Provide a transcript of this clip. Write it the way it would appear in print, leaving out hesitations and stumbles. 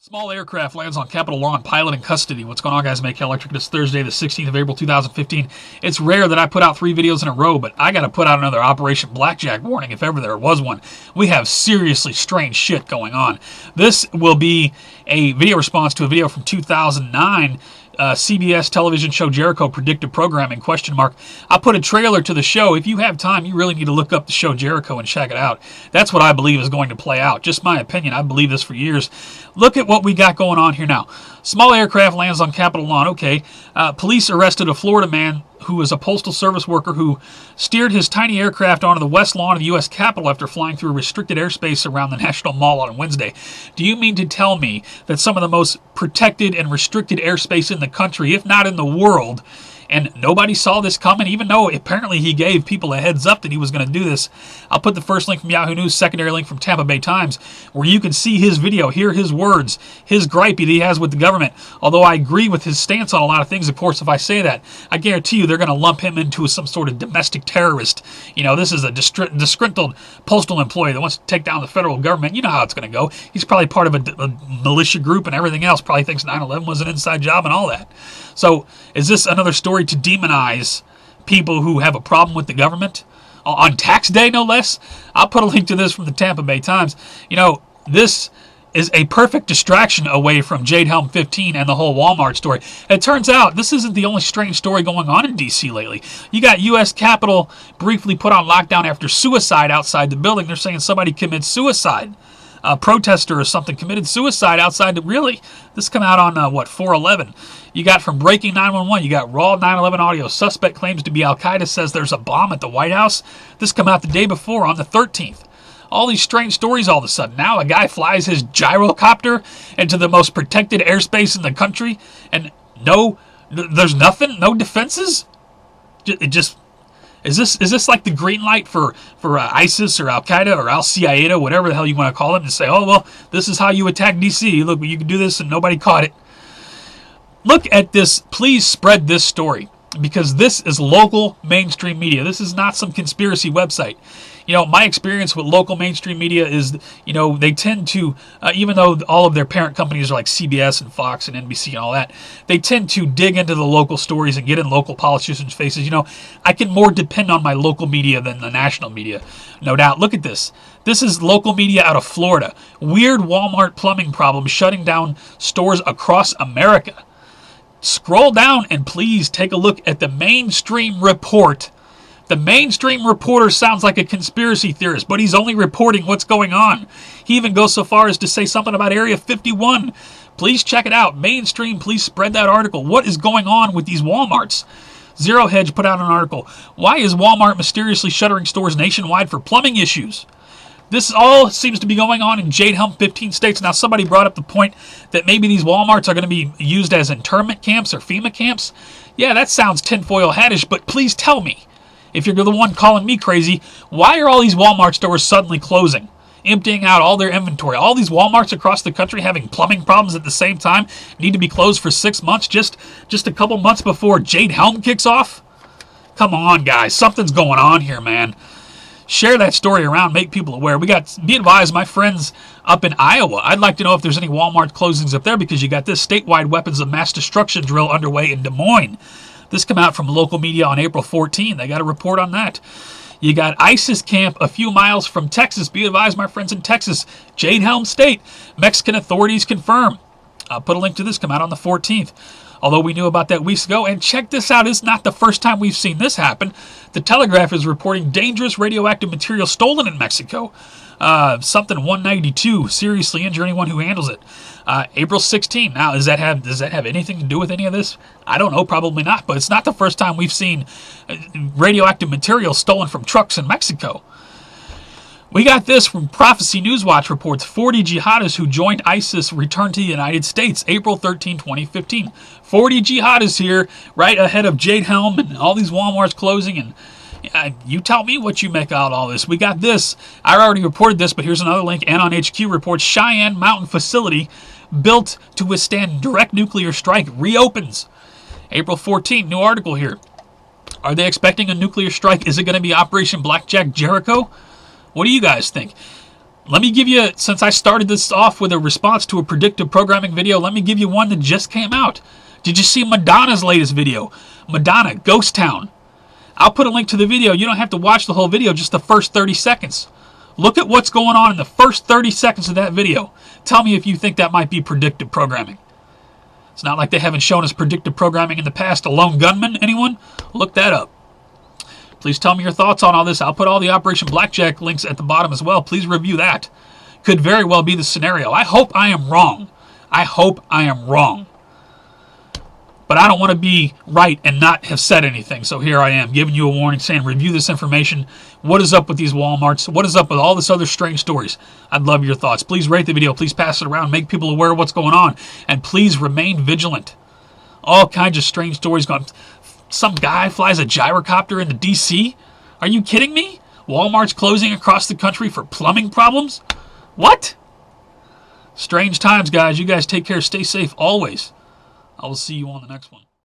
Small aircraft lands on Capitol lawn, pilot in custody. What's going on, guys? Make Electric. It's Thursday, the 16th of April, 2015. It's rare that I put out 3 videos in a row, but I got to put out another Operation Blackjack warning if ever there was one. We have seriously strange shit going on. This will be a video response to a video from 2009. CBS television show Jericho, Predictive Programming, ? I put a trailer to the show. If you have time, you really need to look up the show Jericho and check it out. That's what I believe is going to play out. Just my opinion. I believe this for years. Look at what we got going on here now. Small aircraft lands on Capitol lawn. Okay. Police arrested a Florida man who was a Postal Service worker who steered his tiny aircraft onto the west lawn of the U.S. Capitol after flying through restricted airspace around the National Mall on Wednesday. Do you mean to tell me that some of the most protected and restricted airspace in the country, if not in the world, and nobody saw this coming, even though apparently he gave people a heads up that he was going to do this? I'll put the first link from Yahoo News, secondary link from Tampa Bay Times, where you can see his video, hear his words, his gripe that he has with the government. Although I agree with his stance on a lot of things, of course, if I say that, I guarantee you they're going to lump him into some sort of domestic terrorist. You know, this is a disgruntled postal employee that wants to take down the federal government. You know how it's going to go. He's probably part of a militia group and everything else. Probably thinks 9/11 was an inside job and all that. So, is this another story to demonize people who have a problem with the government? On tax day, no less? I'll put a link to this from the Tampa Bay Times. You know, this is a perfect distraction away from Jade Helm 15 and the whole Walmart story. It turns out this isn't the only strange story going on in D.C. lately. You got U.S. Capitol briefly put on lockdown after suicide outside the building. They're saying somebody committed suicide. A protester or something committed suicide outside. Really? This come out on, 4/11. You got from Breaking 911, you got raw 9/11 audio. Suspect claims to be Al-Qaeda, says there's a bomb at the White House. This come out the day before on the 13th. All these strange stories all of a sudden. Now a guy flies his gyrocopter into the most protected airspace in the country, and there's nothing? No defenses? It just... Is this like the green light for ISIS or Al-Qaeda or Al-Qaeda, whatever the hell you want to call them, to say, oh, well, this is how you attack D.C. Look, you can do this and nobody caught it. Look at this. Please spread this story, because this is local mainstream media. This is not some conspiracy website. You know, my experience with local mainstream media is, you know, they tend to, even though all of their parent companies are like CBS and Fox and NBC and all that, they tend to dig into the local stories and get in local politicians' faces. You know, I can more depend on my local media than the national media, no doubt. Look at this. This is local media out of Florida. Weird Walmart plumbing problem shutting down stores across America. Scroll down and please take a look at the mainstream report. The mainstream reporter sounds like a conspiracy theorist, but he's only reporting what's going on. He even goes so far as to say something about Area 51. Please check it out. Mainstream, please spread that article. What is going on with these Walmarts? Zero Hedge put out an article. Why is Walmart mysteriously shuttering stores nationwide for plumbing issues? This all seems to be going on in Jade Helm 15 states. Now, somebody brought up the point that maybe these Walmarts are going to be used as internment camps or FEMA camps. Yeah, that sounds tinfoil hattish, but please tell me, if you're the one calling me crazy, why are all these Walmart stores suddenly closing, emptying out all their inventory? All these Walmarts across the country having plumbing problems at the same time need to be closed for 6 months, just a couple months before Jade Helm kicks off? Come on, guys. Something's going on here, man. Share that story around, make people aware. Be advised, my friends up in Iowa, I'd like to know if there's any Walmart closings up there, because you got this statewide weapons of mass destruction drill underway in Des Moines. This came out from local media on April 14. They got a report on that. You got ISIS camp a few miles from Texas. Be advised, my friends in Texas, Jade Helm State. Mexican authorities confirm. I'll put a link to this, come out on the 14th. Although we knew about that weeks ago. And check this out, it's not the first time we've seen this happen. The Telegraph is reporting dangerous radioactive material stolen in Mexico. Something 192, seriously injure anyone who handles it. April 16. Now, does that have anything to do with any of this? I don't know, probably not. But it's not the first time we've seen radioactive material stolen from trucks in Mexico. We got this from Prophecy Newswatch reports 40 jihadis who joined ISIS returned to the United States, April 13, 2015. 40 jihadis here, right ahead of Jade Helm and all these Walmarts closing. And you tell me what you make out of all this. We got this. I already reported this, but here's another link. Anon HQ reports Cheyenne mountain facility built to withstand direct nuclear strike reopens. April 14, new article here. Are they expecting a nuclear strike? Is it going to be Operation Blackjack Jericho? What do you guys think? Let me give you, since I started this off with a response to a predictive programming video, let me give you one that just came out. Did you see Madonna's latest video? Madonna, Ghost Town. I'll put a link to the video. You don't have to watch the whole video, just the first 30 seconds. Look at what's going on in the first 30 seconds of that video. Tell me if you think that might be predictive programming. It's not like they haven't shown us predictive programming in the past. A lone gunman, anyone? Look that up. Please tell me your thoughts on all this. I'll put all the Operation Blackjack links at the bottom as well. Please review that. Could very well be the scenario. I hope I am wrong. I hope I am wrong. But I don't want to be right and not have said anything. So here I am, giving you a warning, saying review this information. What is up with these Walmarts? What is up with all this other strange stories? I'd love your thoughts. Please rate the video. Please pass it around. Make people aware of what's going on. And please remain vigilant. All kinds of strange stories going. Some guy flies a gyrocopter into D.C.? Are you kidding me? Walmart's closing across the country for plumbing problems? What? Strange times, guys. You guys take care. Stay safe always. I will see you on the next one.